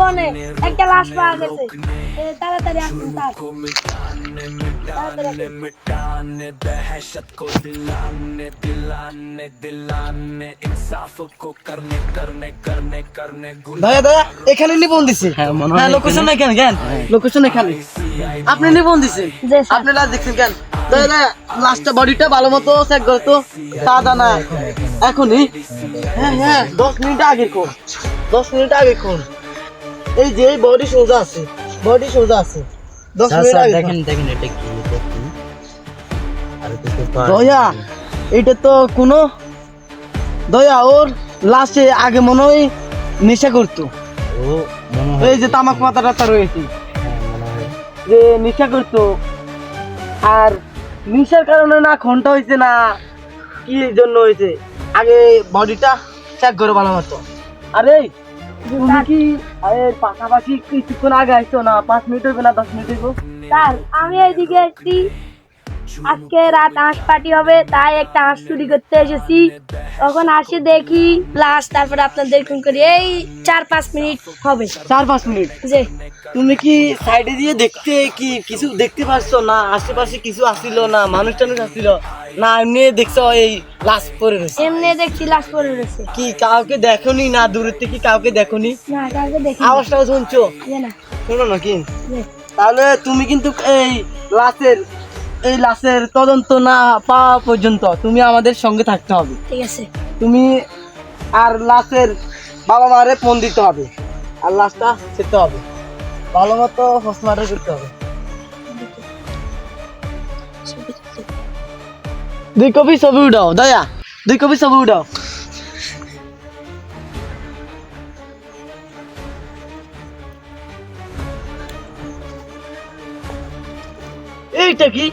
বনে একটা লাশ পাওয়া গেছে। তাড়াতাড়ি আসুন স্যার, তাড়াতাড়ি দয়া দয়া এখানে নিবন্ধ দিছে। হ্যাঁ লোকেশন এখানে কেন? লোকেশন এখানে। আপনি নিবন্ধ দিছেন? জি স্যার। আপনি লাশ দেখছেন কেন? দয়া দয়া লাশটা বডিটা ভালো মতো চেক করো তো। তাজা না এখনই? হ্যাঁ হ্যাঁ 10 মিনিট আগে কোন, 10 মিনিট আগে কোন। এই যে বডি সোজা আছে, বডি সোজা আছে। 10 মিনিট আগে দেখেন দেখেন এটা কি দেখুন। আর কিছু দয়া এটা তো কোনো দয়া ওর লাশে আগে মনে হয় নেশা করতো। ও মনে হয় এই যে তামাক পাতা টাতা রয়েছে হ্যাঁ, মনে হয় যে নেশা করতো, আর নেশার কারণে না খুনটা হয়েছে না কি জন্য হয়েছে আগে বডিটা চেক করে ভালো মতো। আরে তুমি কি পাশাপাশি কিছুক্ষণ আগে আসছো না? 5 মিনিট হইবে না 10 মিনিট হইব? স্যার আমি এইদিকে এসেছি, আজকে রাত হাঁস পার্টি হবে তাই একটা হাঁস চুরি করতে এসেছি। তখন আসে দেখি লাশ, তারপরে আপনাদের ফোন করি। এই 4-5 মিনিট হবে। 4-5 মিনিট। যে তুমি কি সাইডে দিয়ে দেখতে কি কিছু দেখতে পারছো না? আশেপাশে কিছু আসিল না? মানুষ টানুষ আসিল না? এমনি দেখছো এই লাশ পড়ে রয়েছে? এমনি দেখছি লাশ পড়ে রয়েছে। কি কাউকে দেখোনি না? দূরের থেকে কাউকে দেখোনি? না কাউকে দেখি আওয়াজটাও শুনছো? না। শোনো নাকি? যে তাহলে তুমি কিন্তু এই লাশের তদন্ত না পাওয়া পর্যন্ত তুমি আমাদের সঙ্গে থাকতে হবে। ঠিক আছে। তুমি আর লাশের বাবা মারে ফোন দিতে হবে, আর লাশটা খেতে হবে, ভালো মতো পোস্টমর্টম করতে হবে। 2 কপি ছবি উঠাও দয়া, 2 কপি ছবি উঠাও। এইটা কি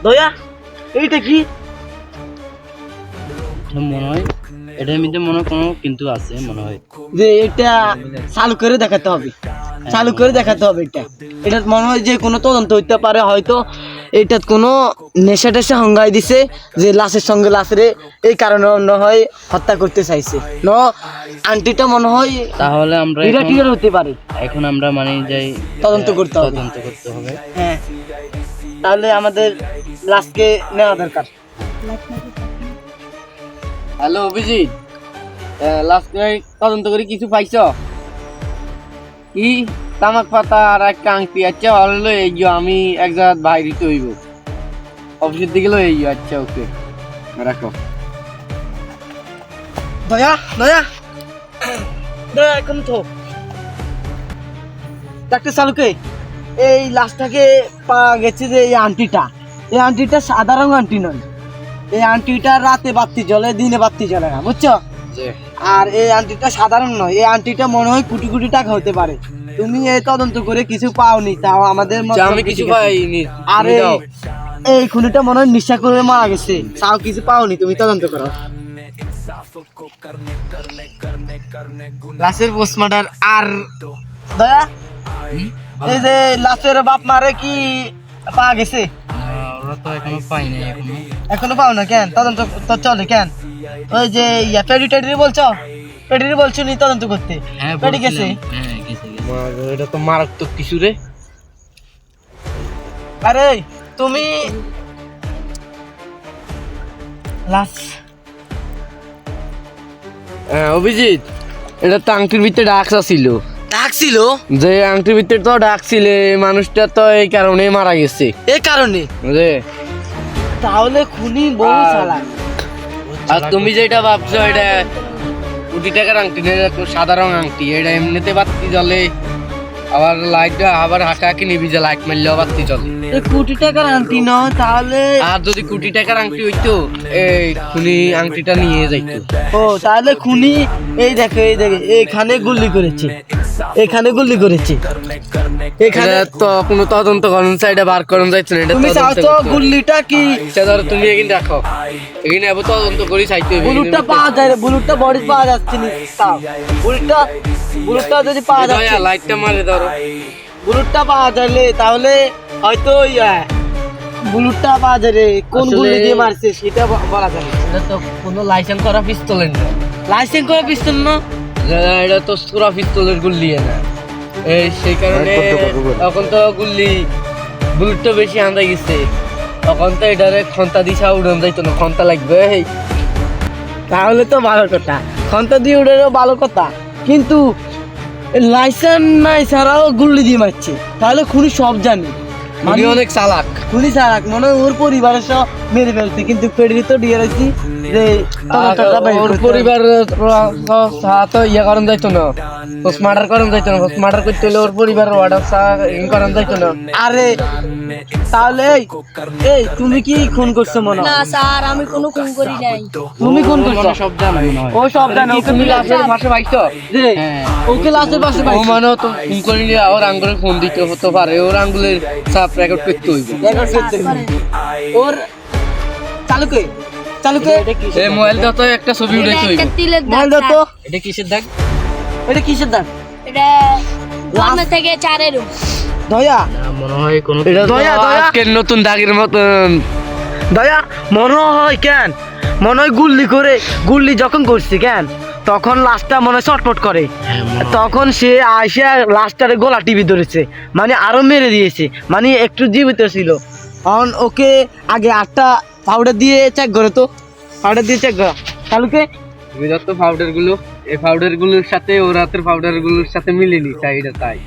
দয়া? এইটা কি? মনে হয় এটার মধ্যে মনে হয় কোনো কিন্তু আছে মনে হয়। যে এটা চালু করে দেখাতে হবে, চালু করে দেখাতে হবে। এটা মনে হয় যে কোনো তদন্ত হইতে পারে, হয়তো এটা কোনো নেশা টেশা হঙ্গাই দিছে যে লাশের সঙ্গে লাশের এই কারণে মনে হয় হত্যা করতে চাইছে। ন আন্টিটা মনে হয় তাহলে আমরা এটা কি হতে পারে? এখন আমরা মানে যাই তদন্ত করতে হবে। তদন্ত করতে হবে। হ্যাঁ তাহলে আমাদের লাশকে নেওয়া দরকার। হ্যালো অভিজিৎ, লাস্ট তদন্ত করে কিছু পাইছ? কি তামাক পাতা আর একটা আংটি? আচ্ছা হলো এই যে আমি এক জায়গায় বাইরে হইব, অফিসের দিকে লো এই। আচ্ছা ওকে রাখো। দয়া দয়া দয়া এখন তো ডাক্তার চালুকে এই লাশটাকে পাওয়া গেছে যে এই আন্টিটা সাধারণ আন্টি নয়। এই আন্টিটা রাতে বাতি জ্বলে, দিনে বাতি জ্বলে না, বুঝছো? আর এই আন্টিটা সাধারণ নয়, এই আন্টিটা মনে হয় কোটি কোটি টাকা হতে পারে। তুমি এই তদন্ত করে কিছু পাওনি, তাও আমাদের আমি কিছু পাইনি। আরে এই খুনিটা মনে হয় নিশা করে মারা গেছে, তাও কিছু পাওনি, তুমি তদন্ত করো। লাশের পোস্টমর্টম আর দয়া এই যে লাশের বাপ মারে কি পাওয়া গেছে? ওরা তো এখনো পাই নাই এখনো পাও না কেন? তদন্ত তো চলে কেন? ওই যে পেডি বলছো নি তদন্ত করতে? হ্যাঁ পেডি গেছে? হ্যাঁ গেছে। এটা তো মারাত্মক কিছু রে। আরে তুমি লাশ অভিজিৎ, এটা তো আংটির ভিতরে ডাকসা ছিল। ডাকছিল? যে আংটির ভিতরে তো ডাকছিলে, মানুষটা তো এই কারণে মারা গেছে। এই কারণে? রে তাহলে খুনি বহু চালাক। আর তুমি যেটা ভাবছো এটা কোটি টাকার আংটি না, এটা তো সাধারণ আংটি। এটা এমনিতে বাতি জ্বলে, আবার লাইটটা আবার হাঁকাহাঁকি নিবি যে লাইট মারলেও বাতি জ্বলে। এই কোটি টাকার আংটি নয় তাহলে? আর যদি কোটি টাকার আংটি হইতো এই খুনি আংটিটা নিয়ে যাইতো। ও তাহলে খুনি এই দেখো এখানে গুলি করেছে, এখানে এটা তো কোনো তদন্ত করুন, সাইডে বার করুন যাইছে না। এটা তুমি চাও তো গুল্লিটা কি? আচ্ছা ধরো তুমি এখানে রাখো, এখানে আবার তদন্ত করি চাইতে হবে। বুলুটটা পাওয়া যায়, বুলুটটা বডি পাওয়া যাচ্ছে না, তাও বুলুটটা যদি পাওয়া যাচ্ছে, লাইটটা মারে ধরো, বুলুটটা পাওয়া যাবে তাহলে হয়তো বুলুটটা পাওয়া যাবে। কোন আসলে- গুলি দিয়ে মারছে সেটা বলা যাবে। এটা তো কোনো লাইসেন্স করা পিস্তলের না। লাইসেন্স করে পিস্তল না? এটা তো পুরা পিস্তলের গুলি না। এই সেই কারণে এখন তো বুলেট তো বেশি আন্দা গেছে, তখন তো এটারে খন্তা দিশা উড়ান যাইতো না, খন্তা লাগবে। তাহলে তো ভালো কথা, খন্তা দিয়ে উড়েও ভালো কথা, কিন্তু লাইসেন্স নাই ছাড়াও গুল্লি দিয়ে মারছে, তাহলে খুনি সব জানে, উনি অনেক চালাক। খুনি চালাক, মনে হয় ওর পরিবারের সব মেরে ফেলছে, কিন্তু পেড়ি তো দিয়ে রাখছি যে তদন্তটা বের ওর করতে হবে। পরিবার তো ইয়ে করেন যাইতো না, পোস্টমার্টার করেন যাইতো না, পোস্টমার্টার করতে হলে ওর পরিবারের অর্ডার করেন যাইতো না। আরে তাহলে এই তুমি কি খুন করছো মনে হয়? না স্যার, আমি কোনো খুন করি নাই। তুমি খুন করছো? সব জানা মনে হয়। ও সব জানে, কি ওকে তুমি লাশের পাশে পাইছো? যে হ্যাঁ। ওকে লাশের পাশে ও পাইছি। মানে তো ফোন করিলে ওর আঙ্গুলে ফোন দিতে হতে পারে, ওর আঙ্গুলের চাপ রেকর্ড করতে হইব। রেকর্ড করতে হবে। ওর চালুকে এই মোবাইল দাও তো, একটা ছবি এটা উঠাইতে হইব। একটা তিলের দাগ, মাল দাও তো, স্যার। এটা কিসের দাগ? এটা কিসের দাম? এটা জন্ম থেকে 4 দয়া না, মনে হয় কোনো এটা তো দয়া। আজকের নতুন দাগের মতন। দয়া মনে হয় কেন, মনে হয় গুল্লি যখন করছি কেন, তখন লাশটা মনে হয় চটপট করে, হ্যাঁ, মনে হয়। তখন সে আইসা লাশটারে গোলা টিভি ধরেছে, মানে আরো মেরে দিয়েছে, মানে একটু জীবিত ছিল। কারণ ওকে আগে 8টা পাউডার দিয়ে চেক করে, তো পাউডার দিয়ে চেক করা কালকে। তুমি যত পাউডার গুলো, এই পাউডার গুলোর সাথে ও রাতের পাউডার গুলোর সাথে মিলেনি, তাই এটা তাই।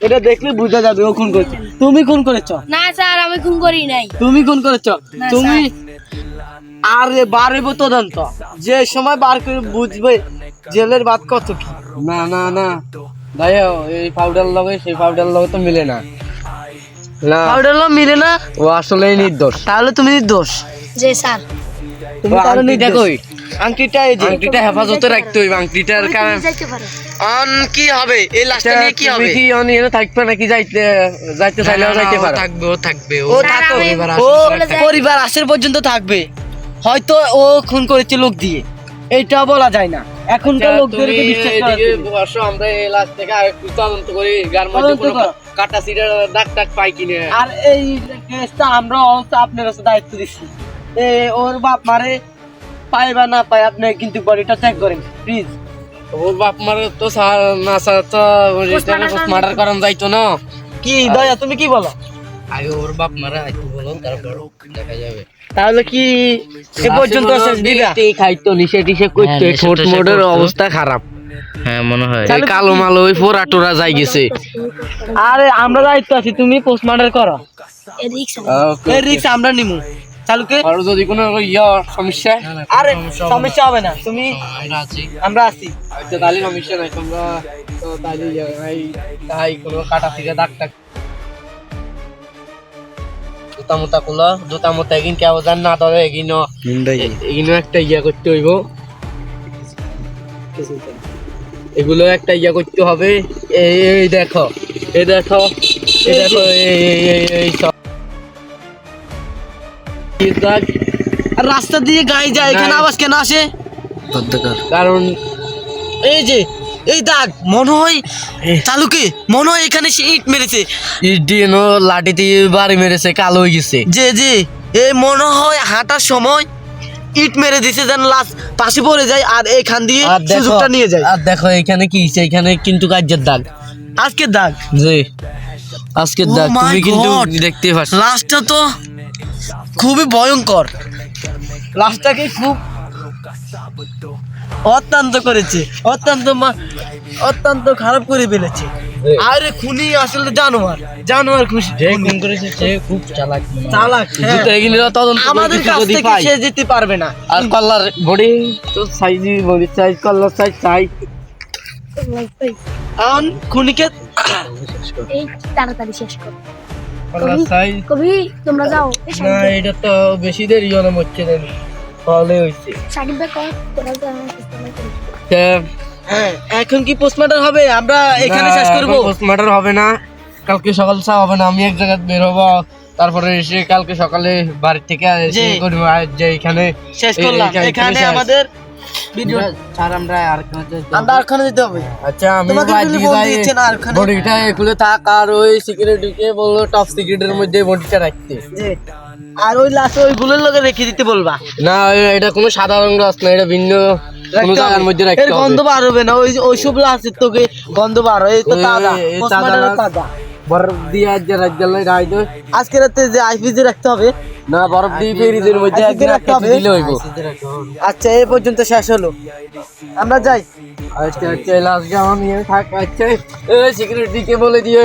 এটা দেখলে বোঝা যাবে ও খুন করেছে। তুমি খুন করেছ? না স্যার, আমি খুন করি নাই। তুমি খুন করেছ? না, তুমি আরে বারেব তদন্ত, যে সময় বার করে বুঝবে জেলের বাদ কত কি। না না না দাইও, এই পাউডার লগে সেই পাউডার লগে তো মিলে না। না, পাউডার মিলে না, ও আসলেই নির্দোষ। তাহলে তুমি নির্দোষ। যে স্যার, তুমি ও তাহলে আংটিটা নির্দোষ। কই? আংটিটা এই যে। আংটিটা হেফাজতে রাখতে হইব, আংটিটার কারণ যাইতে পারে। অন কি হবে, এই লাশটা নিয়ে কি হবে? তুমি কি অনিয়ে থাকবে নাকি যাইতে চাইলেও যাইতে পারো? থাকবে ও থাকো, পরিবার ও চলে যায়। পরিবার আসার পর্যন্ত থাকবে, হয়তো ও খুন করেছে লোক দিয়ে, এইটা বলা যায় না। এখনকার লোকদেরকে বিশ্বাস করা এদিকে যাবে না। বসো, আমরা এই লাশ থেকে আরেকটু তদন্ত করি, গার মধ্যে তদন্ত কোনো করো। কাটা সিটার দাগ টাগ পাই কিনে। আর এই কেসটা আমরা আপনার কাছে দায়িত্ব দিচ্ছি, ওর বাপ মারে পায় বা না পায়, আপনি কিন্তু বডিটা চেক করেন প্লিজ। ওর বাপ মারে তো না স্যার তো পোস্টমার্টার করান যাইতো না। কি দয়া, তুমি কি বলো? আগে ওর বাপ মারা আইতে বলো, তারপর দেখা যাবে। তাহলে কি এ পর্যন্ত শেষ দিবা? খাইতো নিশে টিশে করতো, হ্যাঁ, ঠোঁট নেশা মোটের করতো। অবস্থা খারাপ। হ্যাঁ, মনে হয়। এই কালো মালো ওই ফোরা টোরা যাই গেছে। আরে আমরা দায়িত্ব আছি, তুমি পোস্টমার্টার করো, এদিক এই রিস্ক আমরা নিমু। চালুকে আর যদি কোনো সমস্যা, আরে সমস্যা হবে না, তুমি আমরা আছি। আমরা আছি। আচ্ছা তাহলে সমস্যা নাই, তোমরা তো তাহলে তাই কোনো কাটা থেকে দাগ টাগ জুতা মুতা কুলো, জুতা মুতা এগিন কেউ জান না ধরে এগিনো একটা ইয়া করতে হইব, এগুলো একটা ইয়া করতে হবে। এই দেখো, এই দেখো, এই দেখো, এই সব দাগ। আর রাস্তা দিয়ে গাড়ি যায়, এখানে নাই। আওয়াজ কেন আসে? কারণ এই যে এই দাগ, মনে হয় চালুকে, মনে হয় এখানে সে ইট মেরেছে, ইডিনো লাঠি দিয়ে বাড়ি মেরেছে, কালো হয়ে গেছে। যে এই মনে হয় হাঁটার সময় ইট মেরে দিছে, যেন লাশ পাশে পড়ে যায় আর এখান দিয়ে আর দেখো, সুযোগটা নিয়ে যায়। আর দেখো এখানে কি হইছে, এখানে কিন্তু কাজের দাগ। আজকে দাগ, জি আজকের Oh দাগ, my তুমি কিন্তু God! দেখতে পাচ্ছ। লাশটা তো খুবই ভয়ঙ্কর, লাশটাকে খুব অত্যন্ত করেছে, অত্যন্ত খারাপ করে ফেলেছে। আরে খুনি আসলে জানোয়ার খুশি যে খুন করেছে সে খুব চালাক। চালাক, হ্যাঁ। কিন্তু এগুলো তদন্ত করে আমাদের কিছু কাছ যদি থেকে পাই। সে যেতে পারবে না। আর কল্লার বডি তো সাইজি, বডি সাইজ, কল্লার সাইজ চাই। এখন খুনিকে এই তাড়াতাড়ি শেষ করো। কল্লার সাইজ কবি তোমরা যাও। না, এটা তো বেশি দেরি হলো হচ্ছে না, ফলে হইছে। সাকিব ভাই কর, তোরা যা। হ্যাঁ, এখন কি পোস্টমর্টম হবে? আমরা এখানে শেষ করব। পোস্টমার্টার হবে না, কালকে সকাল চা হবে না, আমি এক জায়গায় বের হবো, তারপরে এসে কালকে সকালে বাড়ি থেকে এসে জি। করবো, আর যে এখানে শেষ করলাম এখানে শেষ। আমাদের ভিডিও। স্যার আমরা আর আমরা আরখানে যেতে হবে। আচ্ছা আমি তোমাকে বাইরে যদি দিকে ফোন যাই, দিচ্ছে না আরখানে। বডিটা এগুলো থাক, আর ওই সিকিউরিটিকে বললো টপ সিকিউরিটির মধ্যে বডিটা রাখতে। জি। আর ওই লাশে ওই গুলোর লগে রেখে দিতে বলবা। না এটা কোনো সাধারণ গাছ না, এটা ভিন্ন কোনো জায়গার মধ্যে রাখতে এর হবে। গন্ধ বার হবে না, ওইসব লাশের তোকে গন্ধ বার হয়, এই তো তাজা, এই postmortem এর তাজা। বরফ দিয়ে আজ রাত জ্বালাই রাই দে। আজকে রাতে যে আইপিজি রাখতে হবে। না বরফ দিয়ে ফ্রিজের মধ্যে আইসিতে একদিন রাখতে রাখতে হবে? দিলে হইব। আচ্ছা এই পর্যন্ত শেষ হলো, আমরা যাই। আচ্ছা আচ্ছা লাস্ট জামা নিয়ে থাক। আচ্ছা সিকিউরিটি কে বলে দিও